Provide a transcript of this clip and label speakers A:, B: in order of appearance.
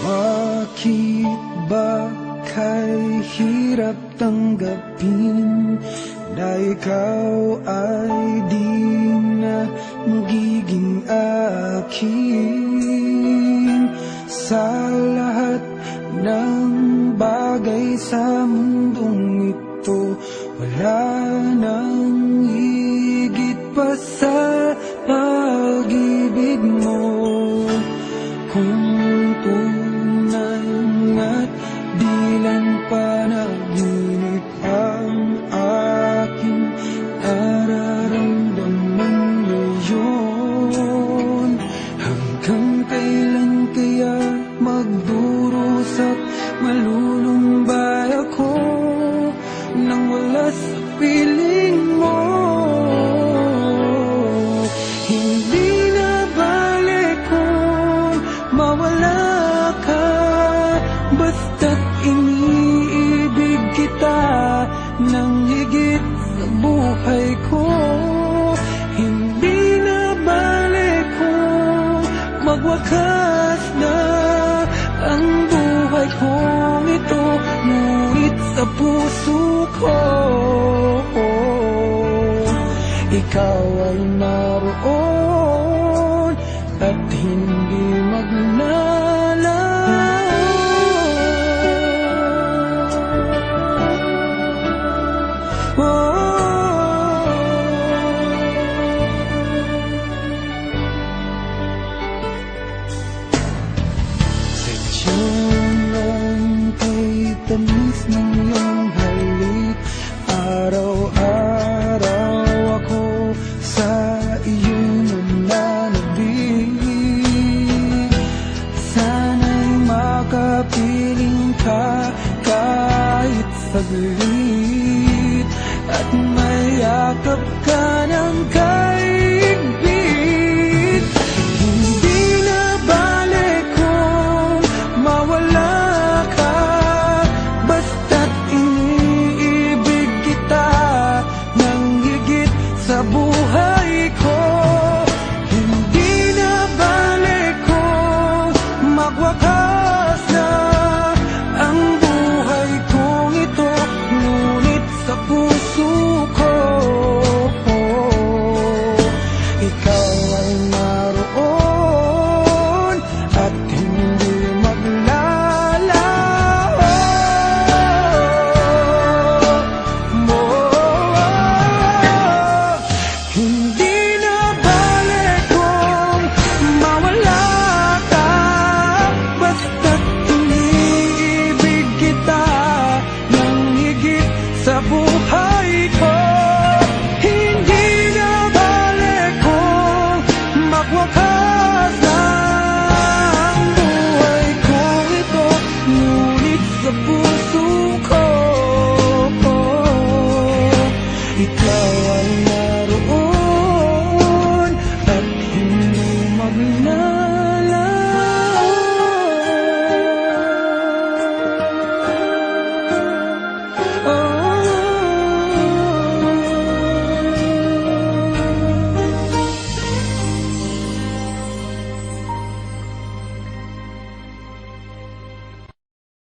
A: Bakit ba kay hirap tanggapin na ikaw ay di na magiging akin? Sa lahat ng bagay sa mundong ito, wala nang higit pa sa pag-ibig mo. Kung tunay nga't di lang panaginip ang aking nararamdaman ngayon, hanggang kailan kaya magdurusa at malulumbay ako nang wala sa piling mo? Hindi na balik kung mawala ka, basta't iniibig kita nang higit sa buhay ko. Hindi na balik kung magwakas na ang buhay kong ito, ngunit sa puso ko ikaw ay naroon at hindi maglalaho. Sadyang kay tamis ng iyong halik, araw-araw ako sa iyo nananabik. Sana'y makapiling ka kahit saglit, at mayakap ka ng kaibig. Hindi na balik kung mawala ka, basta't iniibig kita nang higit sa buhay ko. Hindi na balik kung magwakas na ang buhay kong ito, ngunit sa puso ko ikaw ay naroon at hindi maglalaho. Hindi na balik kung mawala ka, basta't iniibig kita nang higit sa buhay ko. Hindi na balik kung magwakas na ang buhay kong ito, ngunit sa puso ko ikaw ay naroon at hindi maglalaho.